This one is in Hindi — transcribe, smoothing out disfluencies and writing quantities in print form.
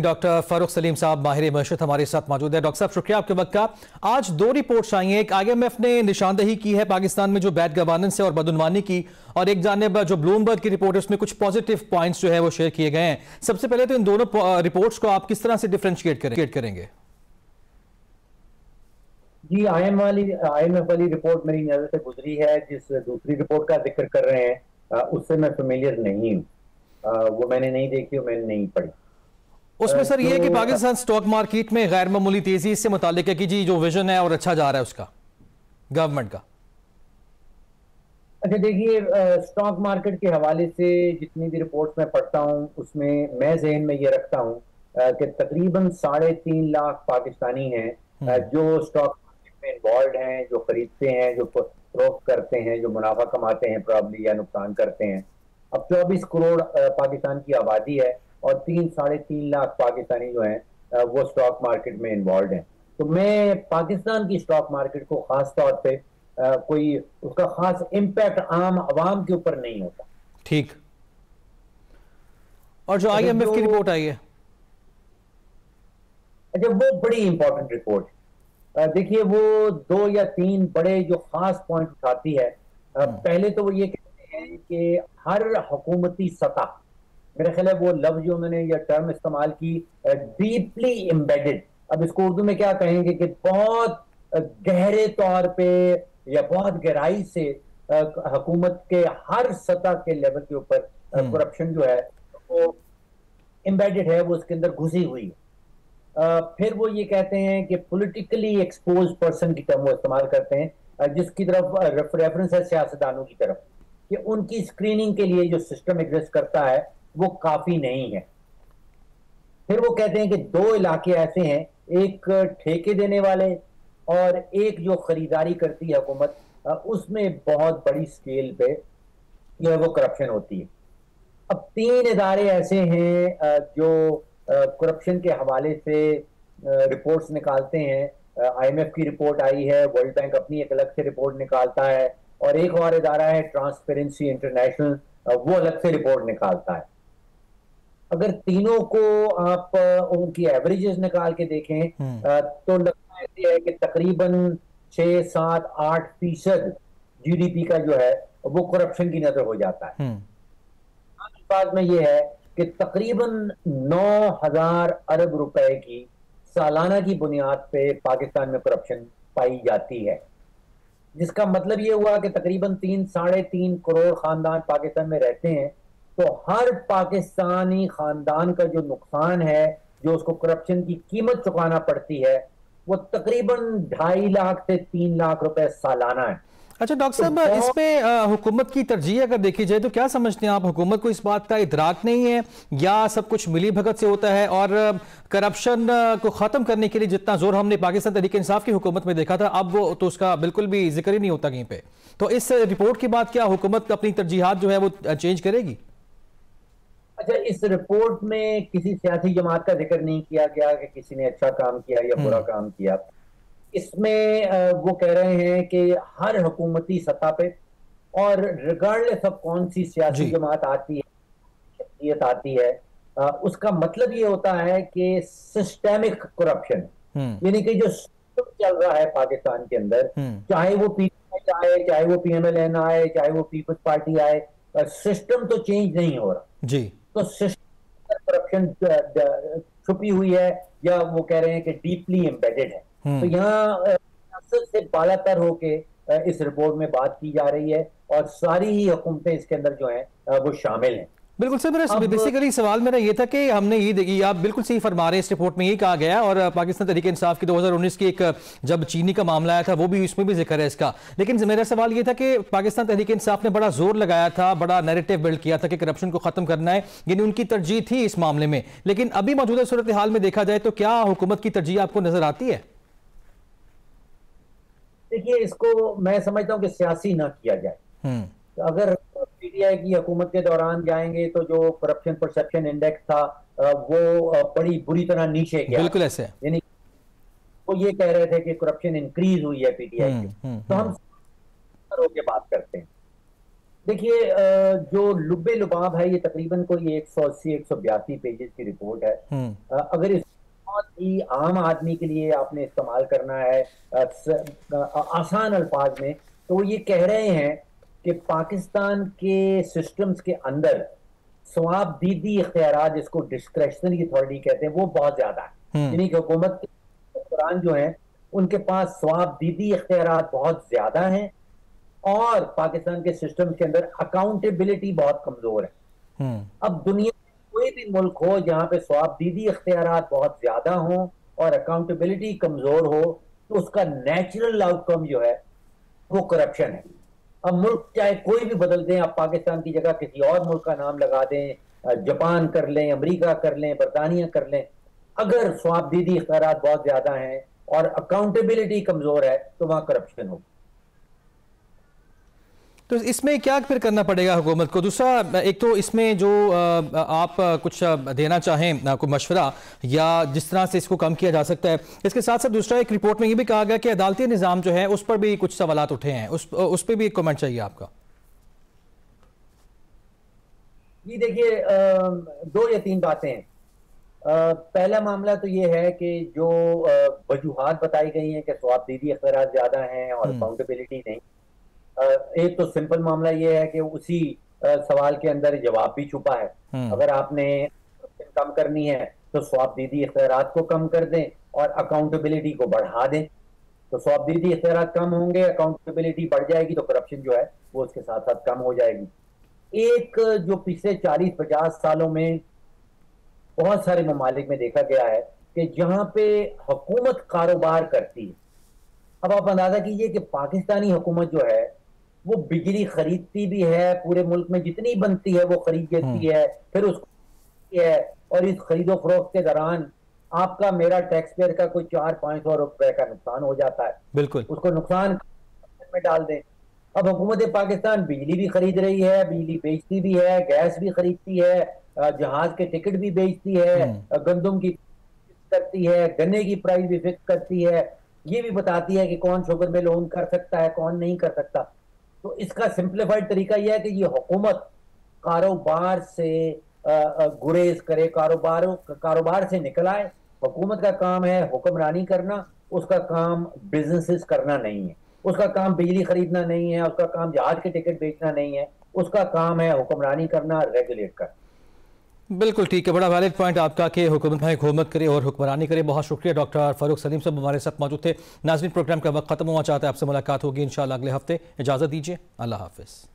डॉक्टर फारूक सलीम साहब माहिर मशरत हमारे साथ मौजूद है। डॉक्टर साहब शुक्रिया आपके वक्त का। आज दो रिपोर्ट्स आई हैं, एक आईएमएफ ने निशानदेही की है पाकिस्तान में जो बैड गवर्नेंस है और बदउनवानी की, और एक जानिब जो ब्लूमबर्ग की रिपोर्ट है उसमें कुछ पॉजिटिव पॉइंट्स जो है वो शेयर किए गए हैं। सबसे पहले तो इन दोनों रिपोर्ट्स को आप किस तरह से डिफरेंशिएट करेंगे? जी, आईएमएफ वाली रिपोर्ट मेरी नजर से गुजरी है। जिस दूसरी रिपोर्ट का जिक्र कर रहे हैं उससे मैं फेमिलियर नहीं हूँ। वो मैंने नहीं देखी और मैंने नहीं पढ़ी। उसमें सर ये है कि पाकिस्तान स्टॉक मार्केट में गैर मामूली तेजी इससे मुतालिक है कि जी जो विजन है और अच्छा जा रहा है उसका गवर्नमेंट का। अच्छा देखिए, स्टॉक मार्केट के हवाले से जितनी भी रिपोर्ट्स मैं पढ़ता हूँ उसमें मैं जहन में ये रखता हूँ कि तकरीबन 3.5 लाख पाकिस्तानी हैं जो स्टॉक मार्केट में इन्वॉल्व हैं, जो खरीदते हैं, जो फरोख्त करते हैं, जो मुनाफा कमाते हैं प्रॉब्ली या नुकसान करते हैं। अब 24 करोड़ पाकिस्तान की आबादी है और 3-3.5 लाख पाकिस्तानी जो हैं वो स्टॉक मार्केट में इन्वॉल्व हैं। तो मैं पाकिस्तान की स्टॉक मार्केट को खास तौर पे कोई उसका खास इम्पैक्ट आम आवाम के ऊपर नहीं होता। ठीक। और जो आईएमएफ की रिपोर्ट आई है, अच्छा वो बड़ी इंपॉर्टेंट रिपोर्ट है। देखिए वो 2 या 3 बड़े जो खास पॉइंट उठाती है। पहले तो वो ये कहते हैं कि हर हुकूमती सतह, मेरा ख्याल है वो लफ्ज जो उन्होंने या टर्म इस्तेमाल की, डीपली एम्बेडेड, अब इसको उर्दू में क्या कहेंगे कि बहुत गहरे तौर पे या बहुत गहराई से हुकूमत के हर सतह के लेवल के ऊपर करप्शन जो है वो एम्बेडेड है, वो उसके अंदर घुसी हुई है। फिर वो ये कहते हैं कि पॉलिटिकली एक्सपोज पर्सन की टर्म वो इस्तेमाल करते हैं, जिसकी तरफ रेफरेंस है सियासतदानों की तरफ, कि उनकी स्क्रीनिंग के लिए जो सिस्टम एग्जिस्ट करता है वो काफी नहीं है। फिर वो कहते हैं कि 2 इलाके ऐसे हैं, एक ठेके देने वाले और एक जो खरीदारी करती है हुकूमत, उसमें बहुत बड़ी स्केल पे जो वो करप्शन होती है। अब 3 इदारे ऐसे हैं जो करप्शन के हवाले से रिपोर्ट्स निकालते हैं। आईएमएफ की रिपोर्ट आई है, वर्ल्ड बैंक अपनी एक अलग से रिपोर्ट निकालता है, और एक और इदारा है ट्रांसपेरेंसी इंटरनेशनल, वो अलग से रिपोर्ट निकालता है। अगर तीनों को आप उनकी एवरेजेस निकाल के देखें तो लगता है कि तकरीबन 6-7-8% जीडीपी का जो है वो करप्शन की नजर हो जाता है। बाद में ये है कि तकरीबन 9,000 अरब रुपए की सालाना की बुनियाद पे पाकिस्तान में करप्शन पाई जाती है, जिसका मतलब ये हुआ कि तकरीबन 3-3.5 करोड़ खानदान पाकिस्तान में रहते हैं। तो हर पाकिस्तानी खानदान का जो नुकसान है, जो उसको करप्शन की कीमत चुकाना पड़ती है, वो तकरीबन 2.5 लाख से 3 लाख रुपए सालाना है। अच्छा डॉक्टर साहब, इसमें हुकूमत की तरजीह अगर देखी जाए तो क्या समझते हैं आप, हुकूमत को इस बात का इदराक नहीं है या सब कुछ मिली भगत से होता है? और करप्शन को खत्म करने के लिए जितना जोर हमने पाकिस्तान तहरीक इंसाफ की हुकूमत में देखा था, अब वो तो उसका बिल्कुल भी जिक्र ही नहीं होता कहीं पे। तो इस रिपोर्ट के बाद क्या हुकूमत अपनी तरजीहात जो है वो चेंज करेगी? अच्छा, इस रिपोर्ट में किसी सियासी जमात का जिक्र नहीं किया गया कि किसी ने अच्छा काम किया या बुरा काम किया। इसमें वो कह रहे हैं कि हर हुकूमती सतह पे, और रिगार्डलेस ऑफ कौन सी सियासी जमात आती है, शख्सियत आती है, उसका मतलब ये होता है कि सिस्टेमिक करप्शन, यानी कि जो सिस्टम चल रहा है पाकिस्तान के अंदर, चाहे वो पीटीआई आए, चाहे वो पीएमएलएन आए, चाहे वो पीपल्स पार्टी आए, सिस्टम तो चेंज नहीं हो रहा जी। तो सिस्टम करप्शन छुपी हुई है, या वो कह रहे हैं कि डीपली एम्बेडेड है। तो यहाँ से बालातर होके इस रिपोर्ट में बात की जा रही है, और सारी ही हुकूमतें इसके अंदर जो हैं वो शामिल हैं। बिल्कुल सर, मेरा बेसिकली सवाल मेरा ये था कि हमने ये देखी, आप बिल्कुल सही फरमा रहे हैं, इस रिपोर्ट में ये कहा गया, और पाकिस्तान तहरीक इंसाफ की 2019 की एक जब चीनी का मामला आया था वो भी, उसमें भी जिक्र है इसका। लेकिन मेरा सवाल ये था कि पाकिस्तान तहरीक इंसाफ ने बड़ा जोर लगाया था, बड़ा नैरेटिव बिल्ड किया था कि करप्शन को खत्म करना है, यानी उनकी तरजीह थी इस मामले में। लेकिन अभी मौजूदा सूरत हाल में देखा जाए तो क्या हुकूमत की तरजीह आपको नजर आती है? देखिए, इसको मैं समझता हूँ कि सियासी ना किया जाए। अगर पीटीआई की हुकूमत के दौरान जाएंगे तो जो करप्शन परसेप्शन इंडेक्स था वो बड़ी बुरी तरह नीचे गया। बिल्कुल ऐसे, यानी वो ये कह रहे थे कि करप्शन इंक्रीज हुई है पीटीआई की। तो हम होके बात करते हैं। देखिए, जो लुब्बे लुबाब है, ये तकरीबन कोई 180-182 पेजेस की रिपोर्ट है। अगर इस बहुत ही आम आदमी के लिए आपने इस्तेमाल करना है आसान अल्फाज में, तो वो ये कह रहे हैं कि पाकिस्तान के सिस्टम्स के अंदर स्वाबदीदी इख्तियारात, जिसको डिस्क्रेशनरी अथॉरिटी कहते हैं, वो बहुत ज्यादा है। यानी कि हुकूमत के हुक्मरान जो हैं उनके पास स्वाबदीदी इख्तियारात बहुत ज्यादा हैं, और पाकिस्तान के सिस्टम के अंदर अकाउंटेबिलिटी बहुत कमजोर है। अब दुनिया में कोई भी मुल्क हो जहां पे स्वाबदीदी इख्तियारात बहुत ज्यादा हो और अकाउंटेबिलिटी कमजोर हो, तो उसका नेचुरल आउटकम जो है वो करप्शन है। अब मुल्क चाहे कोई भी बदल दें, आप पाकिस्तान की जगह किसी और मुल्क का नाम लगा दें, जापान कर लें, अमेरिका कर लें, बरतानिया कर लें, अगर स्वाबदीदी इख्तियारात बहुत ज्यादा हैं और अकाउंटेबिलिटी कमजोर है तो वहां करप्शन होगी। तो इसमें क्या फिर करना पड़ेगा हुकूमत को? दूसरा, एक तो इसमें जो आप कुछ देना चाहें कोई मशवरा या जिस तरह से इसको कम किया जा सकता है, इसके साथ साथ दूसरा एक रिपोर्ट में ये भी कहा गया कि अदालती निज़ाम जो है उस पर भी कुछ सवालात उठे हैं, उस पर भी एक कमेंट चाहिए आपका। जी देखिए, 2 या 3 बातें हैं। पहला मामला तो ये है कि जो वजूहात बताई गई हैं कि स्वाबदीदी इख्तियारात ज्यादा हैं और अकाउंटेबिलिटी नहीं, एक तो सिंपल मामला ये है कि उसी सवाल के अंदर जवाब भी छुपा है। अगर आपने कम करनी है तो स्वाबदीदी इख्तियारात को कम कर दें और अकाउंटेबिलिटी को बढ़ा दें। तो स्वाबदीदी इख्तियारात कम होंगे, अकाउंटेबिलिटी बढ़ जाएगी, तो करप्शन जो है वो उसके साथ साथ कम हो जाएगी। एक जो पिछले 40-50 सालों में बहुत सारे ममालिक में देखा गया है कि जहां पे हुकूमत कारोबार करती है, अब आप अंदाजा कीजिए कि पाकिस्तानी हुकूमत जो है वो बिजली खरीदती भी है, पूरे मुल्क में जितनी बनती है वो खरीद लेती है, फिर उसको है, और इस खरीदो फरोख्त के दौरान आपका मेरा टैक्स पेयर का कोई 400-500 रुपए का नुकसान हो जाता है। बिल्कुल, उसको नुकसान में डाल दें। अब हुकूमत पाकिस्तान बिजली भी खरीद रही है, बिजली बेचती भी है, गैस भी खरीदती है, जहाज के टिकट भी बेचती है, गंदम की करती है, गन्ने की प्राइस भी फिक्स करती है, ये भी बताती है कि कौन शुगर में लोन कर सकता है, कौन नहीं कर सकता। तो इसका सिंप्लीफाइड तरीका यह है कि ये हुकूमत कारोबार से गुरेज करे, कारोबार से निकल आए। हुकूमत का काम है हुक्मरानी करना, उसका काम बिजनेसेस करना नहीं है, उसका काम बिजली खरीदना नहीं है, उसका काम जहाज के टिकट बेचना नहीं है, उसका काम है हुक्मरानी करना, रेगुलेट करना। बिल्कुल ठीक है, बड़ा वैलिड पॉइंट आपका कि हुकूमत करे और हुक्मरानी करे। बहुत शुक्रिया डॉक्टर फारूक सलीम साहब हमारे साथ मौजूद थे। नाज़रीन, प्रोग्राम का वक्त खत्म हुआ, चाहता है आपसे मुलाकात होगी इंशाल्लाह अगले हफ्ते। इजाज़त दीजिए, अल्लाह हाफिज़।